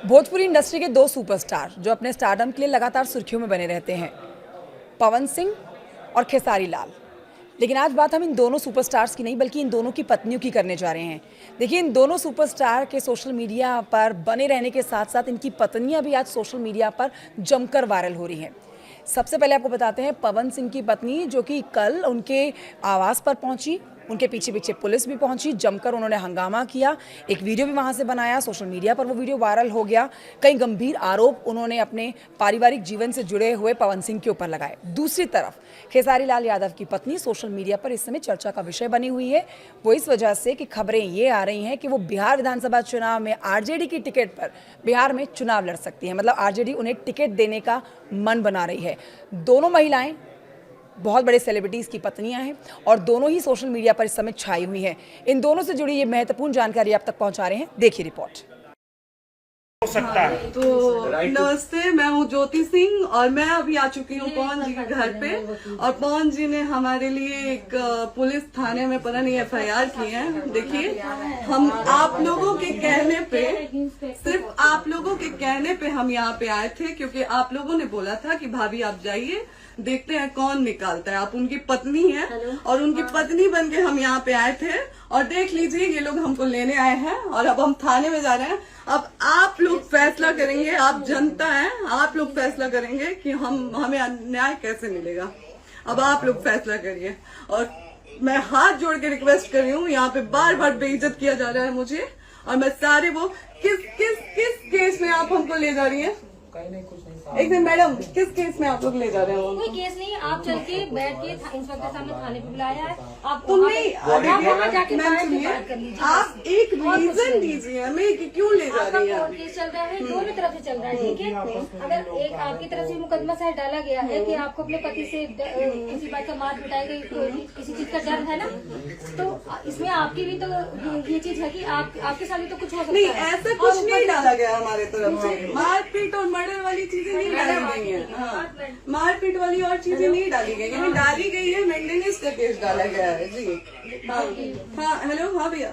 Bhojpuri industry के दो superstar जो अपने स्टारडम के लिए लगातार सुर्खियों में बने रहते हैं, पवन सिंह और खेसारी लाल। लेकिन आज बात हम इन दोनों सुपरस्टार्स की नहीं बल्कि इन दोनों की पत्नियों की करने जा रहे हैं। देखिए, इन दोनों सुपरस्टार के सोशल मीडिया पर बने रहने के साथ साथ इनकी पत्नियां भी आज सोशल मीडिया पर जमकर वायरल हो रही हैं। सबसे पहले आपको बताते हैं पवन सिंह की पत्नी जो कि कल उनके आवास पर पहुंची, उनके पीछे पीछे पुलिस भी पहुंची, जमकर उन्होंने हंगामा किया, एक वीडियो भी वहां से बनाया, सोशल मीडिया पर वो वीडियो वायरल हो गया। कई गंभीर आरोप उन्होंने अपने पारिवारिक जीवन से जुड़े हुए पवन सिंह के ऊपर लगाए। दूसरी तरफ खेसारी लाल यादव की पत्नी सोशल मीडिया पर इस समय चर्चा का विषय बनी हुई है। वो इस वजह से कि खबरें ये आ रही हैं कि वो बिहार विधानसभा चुनाव में आरजेडी की टिकट पर बिहार में चुनाव लड़ सकती है, मतलब आरजेडी उन्हें टिकट देने का मन बना रही है। दोनों महिलाएं बहुत बड़े सेलिब्रिटीज़ की पत्नियां हैं और दोनों ही सोशल मीडिया पर इस समय छाई हुई हैं। इन दोनों से जुड़ी ये महत्वपूर्ण जानकारी आप तक पहुंचा रहे हैं, देखिए रिपोर्ट। हो सकता है तो नमस्ते, मैं हूँ ज्योति सिंह और मैं अभी आ चुकी हूँ पवन जी के घर पे। और पवन जी ने हमारे लिए एक पुलिस थाने में पता नहीं FIR की है। देखिए, हम आप लोगों के कहने पे, सिर्फ आप लोगों के कहने पे हम यहाँ पे आए थे, क्योंकि आप लोगों ने बोला था कि भाभी आप जाइए, देखते हैं कौन निकालता है। आप उनकी पत्नी हैं और उनकी पत्नी बन के हम यहाँ पे आए थे। और देख लीजिए, ये लोग हमको लेने आए हैं और अब हम थाने में जा रहे हैं। अब आप लोग फैसला करेंगे, आप जनता हैं, आप लोग फैसला करेंगे कि हमें न्याय कैसे मिलेगा। अब आप लोग फैसला करिए। और मैं हाथ जोड़ के रिक्वेस्ट कर रही हूँ, यहाँ पे बार बार बेइज्जत किया जा रहा है मुझे। और मैं सारे वो किस केस में आप हमको ले जा रही हैं? एक दिन मैडम, किस केस में आप लोग ले जा रहे हो? कोई केस नहीं, आप चल के बैठ के इंस्पेक्टर साहब ने थाने पे बुलाया है। आप तुम नहीं, जाके बात कर लीजिए। आप एक रीजन दीजिए हमें कि क्यों ले जा रही है। कोर्ट केस चल रहा है, दोनों तरफ से चल रहा है, ठीक है। अगर एक आपकी तरफ से मुकदमा शायद डाला गया है कि आपको अपने पति से किसी बात का मार पिटाई गई, किसी चीज का डर है ना, तो इसमें आपकी भी तो ये चीज है कि आपके साथ भी तो कुछ हो सकता नहीं, है। ऐसा कुछ नहीं डाला गया हमारे तरफ से। मारपीट और मर्डर वाली चीजें नहीं डाली गई है। हाँ, मारपीट वाली और चीजें नहीं डाली गई है। डाली गई है मेंटेनेंस का केस डाला गया है जी। हाँ हेलो, हाँ भैया,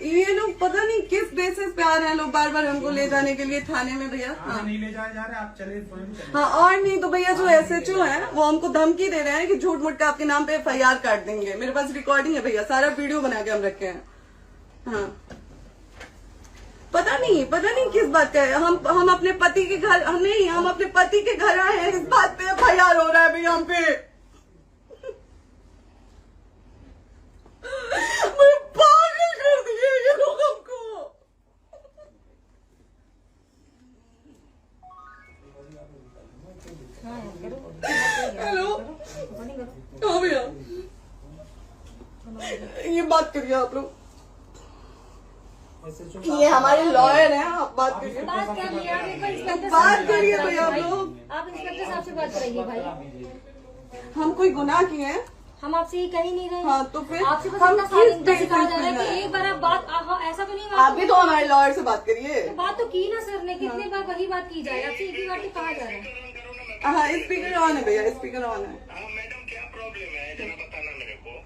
ये लोग पता नहीं किस बेसिस पे आ रहे हैं लोग बार बार हमको ले जाने के लिए थाने में भैया। हाँ, नहीं ले जाए जा रहे, आप चले। हाँ, और नहीं तो भैया जो SHO है वो हमको धमकी दे रहे हैं कि झूठ मूठ का आपके नाम पे FIR काट देंगे। मेरे पास रिकॉर्डिंग है भैया, सारा वीडियो बना के हम रखे हैं। हाँ, पता नहीं किस बात का है। हम अपने पति के घर, हम अपने पति के घर आए हैं, इस बात पे FIR हो रहा है भैया हम पे। पागल कर दिए ये लोग हमको। हेलो, हाँ भैया, ये बात करिए आप लोग। ये हमारे लॉयर हैं, आप बात करिए। बात कर लिया, आप एक बार इंस्पेक्टर बात करिए भैया आप लोग। आप इंस्पेक्टर साहब से बात करेंगे भाई। हम कोई गुनाह किए हैं? हम आपसे ये कह ही नहीं रहे। हाँ, तो फिर आपसे बस हम इतना सारी किस इतना सिखाया जा रहा है बेसिस कि पे एक बार आप बात ऐसा तो नहीं है। आप भी तो हमारे लॉयर से बात करिए। तो बात तो की ना सर ने, कितने बार वही बात की जाए, आपसे एक ही बार तो कहा जा रहा है। हाँ, स्पीकर ऑन है भैया, स्पीकर ऑन है। मैडम क्या प्रॉब्लम है जरा बताना मेरे को।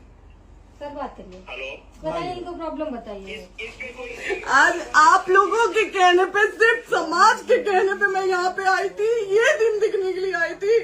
सर बात करिए, हेलो, बताइए इनको प्रॉब्लम बताइए। इसके कोई आज आप लोगों के कहने पे, सिर्फ समाज के कहने पे मैं यहाँ पे आई थी, ये दिन दिखने के लिए आई थी।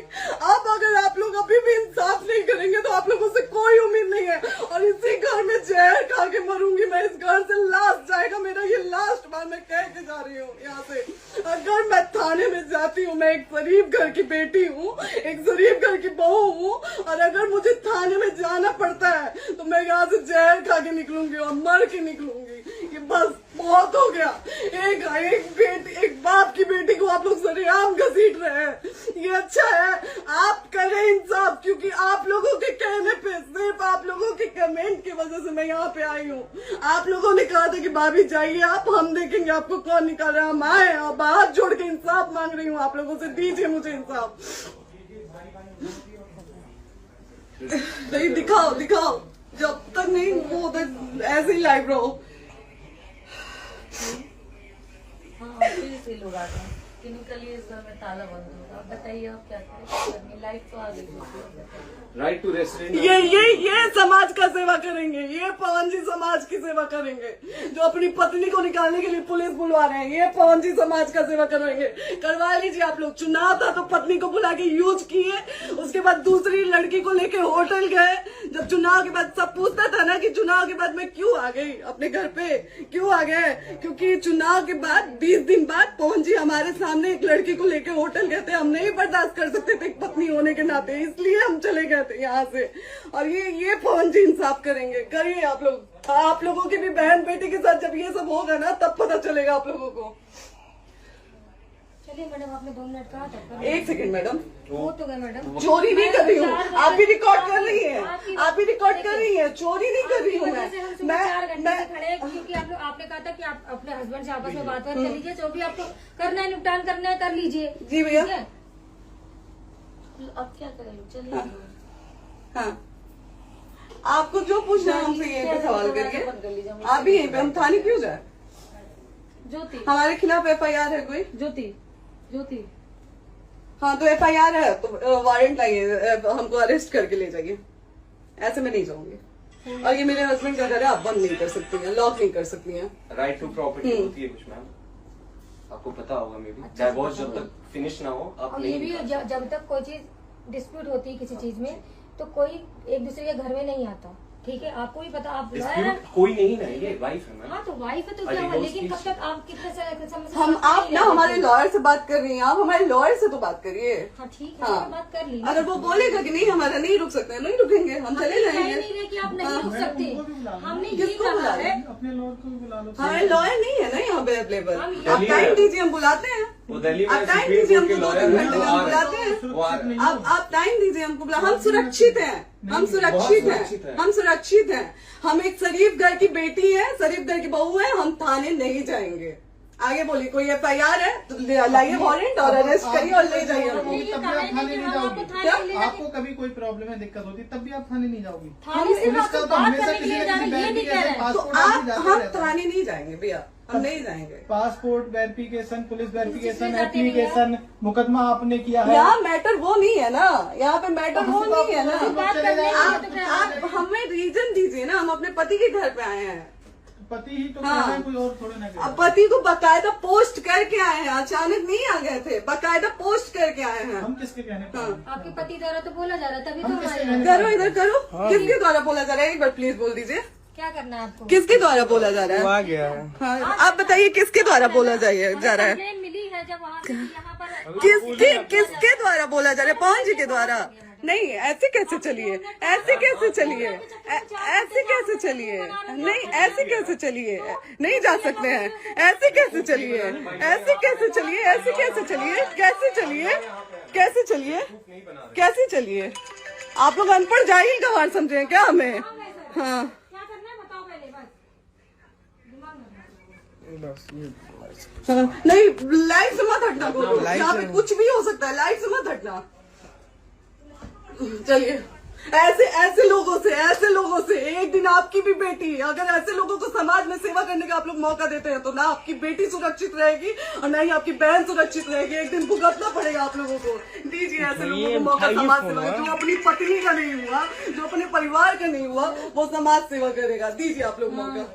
अब अगर आप लोग अभी भी इंसाफ नहीं करेंगे तो आप लोगों से कोई उम्मीद नहीं है। और इसी घर में जहर खा के मरूंगी मैं। इस घर से लास्ट जाएगा मेरा, ये लास्ट बार मैं कह के जा रही हूँ यहाँ से। अगर मैं थाने में जाती हूँ, मैं एक शरीफ घर की बेटी हूँ, एक शरीफ घर की बहू हूँ, और अगर मुझे थाने में जाना पड़ता है तो मैं यहाँ से जहर खा के निकलूंगी और मर के निकलूंगी। ये बस बहुत हो गया। एक बाप की बेटी को आप लोग सरेआम घसीट रहे हैं, ये अच्छा है? आप करें इंसाफ, क्योंकि आप लोगों के कहने पे, सिर्फ आप लोगों के कमेंट की वजह से मैं यहाँ पे आई हूँ। आप लोगों ने कहा था कि भाभी जाइए आप, हम देखेंगे आपको कौन निकाल रहा है। हम आए और हाथ जोड़ के इंसाफ मांग रही हूँ आप लोगों से, दीजिए मुझे इंसाफ। नहीं, दिखाओ, जब तक नहीं वो उधर ऐसे ही लाइव रहो। टेक्निकली इस घर में ताला बंद होगा। आप बताइए आप क्या करें? लाइट तो आ गई। Right to restaurant. ये समाज का सेवा करेंगे, ये पवन जी समाज की सेवा करेंगे। जो अपनी पत्नी को निकालने के लिए पुलिस बुलवा रहे हैं, ये पवन जी समाज का सेवा करेंगे। करवा लीजिए आप लोग। चुनाव था तो पत्नी को बुला के यूज किए, उसके बाद दूसरी लड़की को लेके होटल गए। जब चुनाव के बाद सब पूछता था ना कि चुनाव के बाद मैं क्यों आ गई अपने घर पे, क्यों आ गए, क्योंकि चुनाव के बाद 20 दिन बाद पवन जी हमारे सामने एक लड़की को लेके होटल गए थे। हम नहीं बर्दाश्त कर सकते थे पत्नी होने के नाते, इसलिए हम चले गए थे यहाँ से। और ये पवन जी इंसाफ करेंगे। करिए आप लोग। आप लोगों की भी बहन बेटी के साथ जब ये सब होगा ना तब पता चलेगा आप लोगों को। चलिए मैडम, आपने 2 मिनट कहा था। 1 सेकंड मैडम, हो तो गए मैडम। चोरी नहीं कर रही हूँ, आप भी रिकॉर्ड कर रही है, आप भी रिकॉर्ड कर रही है। चोरी नहीं कर रही हूँ मैं। 4 घंटे से खड़े हैं, क्योंकि आपने कहा था कि आप अपने हस्बैंड से आपस में बात कर लीजिए, जो भी आपको करना है निपटान करना है कर लीजिए। जी भैया। अब क्या करें? चलिए। हाँ, आपको जो पूछना है हमसे यहीं पे सवाल करिए। आप भी यहीं पे, हम थाने क्यों जाए? ज्योति, हमारे खिलाफ FIR है कोई? ज्योति, ज्योति। हाँ तो FIR है तो वारंट लाइए, हमको अरेस्ट करके ले जाइए। ऐसे में नहीं जाऊंगी। और ये मेरे हस्बैंड का घर है, आप बंद नहीं कर सकती हैं, लॉक नहीं कर सकती हैं। राइट टू प्रॉपर्टी होती है कुछ मैम, आपको पता होगा मे बी। डाइवोर्स जब तक फिनिश ना हो आप और ये नहीं भी निकाल सकते। जब तक कोई चीज डिस्प्यूट होती है किसी चीज में, तो कोई एक दूसरे के घर में नहीं आता। ठीक है, आपको भी पता, आप Dispute कोई नहीं ना, ये वाइफ है मैम। हाँ तो वाइफ है तो क्या हुआ, लेकिन कब तक आप कितने हम आप ना हमारे लॉयर से बात कर रही हैं, आप हमारे लॉयर से तो बात करिए। हाँ ठीक है, हाँ। बात कर लीजिए। अगर वो बोलेगा कि नहीं हमारा नहीं रुक सकते, नहीं रुकेंगे, हम चले जाएंगे। नहीं रहे कि आप नहीं रुक सकते, हमने ये किसको कहा बुला है। रहे? हमारे लॉयर नहीं है ना यहाँ पे अवेलेबल। आप दिल्ली टाइम में- दीजिए, हम बुलाते हैं। वो दिल्ली में आप टाइम सुप्रीम दीजिए कोर्ट के हमको, 2 लॉयर घंटे हैं, में वो हम आ बुलाते रहे हैं। हैं। वो आ रहे हैं। आप टाइम दीजिए हमको, हम सुरक्षित हैं, हम सुरक्षित हैं, हम सुरक्षित हैं। हम एक शरीफ घर की बेटी है, शरीफ घर की बहू है, हम थाने नहीं जाएंगे। आगे बोलिए, कोई FIR है तो लाइए वारंट और अरेस्ट करिए और ले जाइए हमको। ये तब भी कहा आप है थाने कि नहीं हम आपको जाओगी। थाने ले आपको कभी कोई प्रॉब्लम है, दिक्कत होती, तब भी आप थाने नहीं जाओगी। थाने से पुलिस का तो बात हमेशा करने के किसी लिए न जा किसी रहे हैं, ये नहीं कह रहे हैं। तो पासपोर्ट आप आदमी जाते हम रहता है। थाने नहीं जाएंगे भैया, हम नहीं जाएंगे। पासपोर्ट वेरिफिकेशन, पुलिस वेरिफिकेशन, जाते हैं भैया। एप्लीकेशन, मुकदमा आपने किया है। यहाँ मैटर वो नहीं है ना, यहाँ पे मैटर वो नहीं है ना। बात करने के लिए तो क्या है? आप हमें रीजन दीजिए ना, हम अपने पति के घर पे आए हैं। पति ही तो हाँ। कह रहे हैं, कोई और थोड़े ना कह रहे अब हैं। पति को बकायदा पोस्ट करके आए हैं, अचानक नहीं आ गए थे, बकायदा पोस्ट करके आए हैं। हम किसके कहने पर? हाँ। आपके पति द्वारा तो बोला जा रहा है, तभी तो हम किसके हमारे कहने करो इधर करो, किसके द्वारा बोला जा रहा है, एक बार प्लीज बोल दीजिए, क्या करना है आपको? किसके द्वारा बोला जा रहा है? आ गया है। हाँ, आप बताइए किसके द्वारा बोला जा रहा है? कंप्लेन मिली है जब वहाँ से यहाँ पर किसके द्वारा बोला जा रहा है? पवन जी के द्वारा? नहीं, ऐसे कैसे चलिए, ऐसे कैसे चलिए, ऐसे कैसे चलिए, नहीं ऐसे कैसे चलिए, नहीं जा सकते हैं, ऐसे कैसे चलिए, ऐसे कैसे चलिए, ऐसे कैसे चलिए, कैसे चलिए, कैसे चलिए, कैसे चलिए? आप लोग अनपढ़ जाहिल गंवार समझे हैं क्या हमें? हाँ, क्या करना है बताओ पहले, बस दिमाग में हाँ, नहीं लाइफ से मत हटना, यहाँ पे कुछ भी हो सकता है, लाइफ से मत हटना। चलिए, ऐसे लोगों से एक दिन आपकी भी बेटी, अगर ऐसे लोगों को समाज में सेवा करने का आप लोग मौका देते हैं तो ना आपकी बेटी सुरक्षित रहेगी और ना ही आपकी बहन सुरक्षित रहेगी। एक दिन भुगतना पड़ेगा आप लोगों को। दीजिए ऐसे लोगों को मौका समाज सेवा का, जो अपनी पत्नी का नहीं हुआ, जो अपने परिवार का नहीं हुआ, वो समाज सेवा करेगा। दीजिए आप लोग मौका।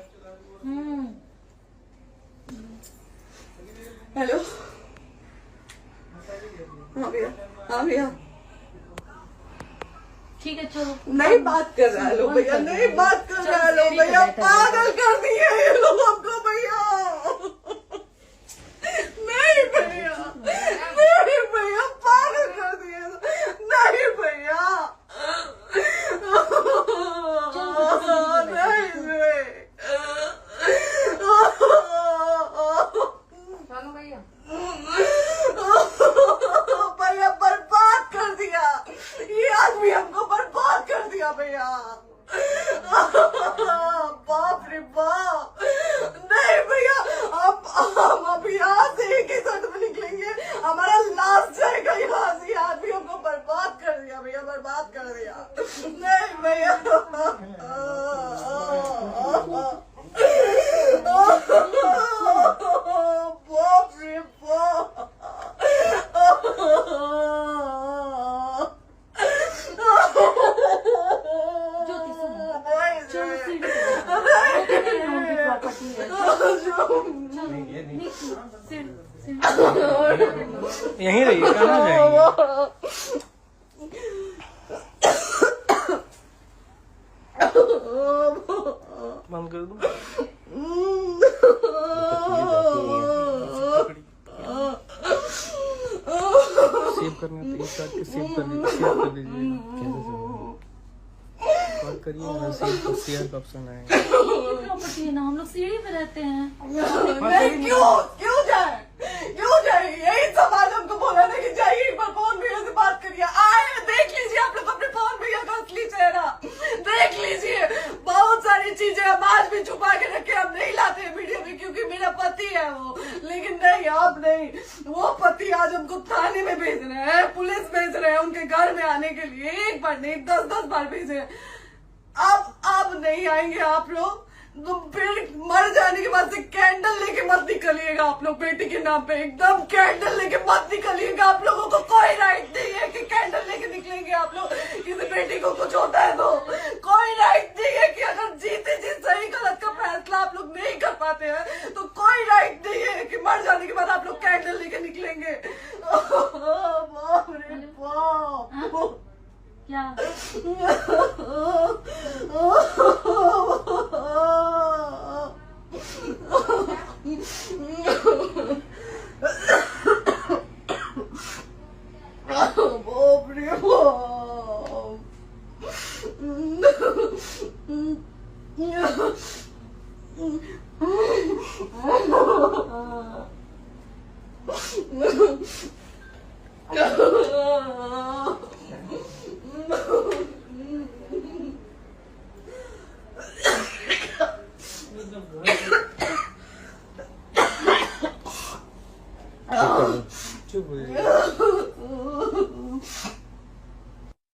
हेलो, हाँ भैया, हाँ भैया, ठीक है चलो। नहीं बात कर रहा है लो भैया, नहीं बात कर रहा है लो भैया, पागल कर दिए ये लोग हमको भैया। नहीं भैया, नहीं भैया, पागल कर दिए, नहीं भैया, नहीं चलो भैया, भैया बर्बाद कर दिया ये आदमी, हमको बर्बाद कर दिया भैया। बाप रे बाप, यहीं रहिए, कहाँ जाएंगे? बंद कर दो। सेव करना तो इस काट के सेव कर दीजिए। कॉल करिए, सेव शेयर का ऑप्शन है। प्रॉपर्टी है ना, हम लोग सीढ़ी पे रहते हैं। नहीं, क्यों जाए? यही समाज हमको बोला था कि जाइए एक बार फोन भैया से बात करिए। आए, देख लीजिए आप लोग अपने फोन भैया का असली चेहरा देख लीजिए। बहुत सारी चीजें हम आज भी छुपा के रखे, हम नहीं लाते हैं वीडियो में क्योंकि मेरा पति है वो। लेकिन नहीं, आप नहीं, वो पति आज हमको थाने में भेज रहे हैं, पुलिस भेज रहे हैं उनके घर में आने के लिए। एक बार नहीं, 10-10 बार भेजे। अब नहीं आएंगे आप लोग तो फिर मर जाने के बाद से कैंडल लेके मत निकलिएगा आप लोग बेटी के नाम पे। एकदम कैंडल लेके मत निकलिएगा। आप लोगों को कोई राइट नहीं है कि कैंडल लेके निकलेंगे आप लोग। किसी बेटी को कुछ होता है तो कोई राइट नहीं है कि अगर जीते जी सही गलत का फैसला आप लोग नहीं कर पाते हैं तो कोई राइट नहीं है कि मर जाने के बाद आप लोग कैंडल लेके निकलेंगे। बाप रे बाप, क्या बाप रे चुप हो जाइए।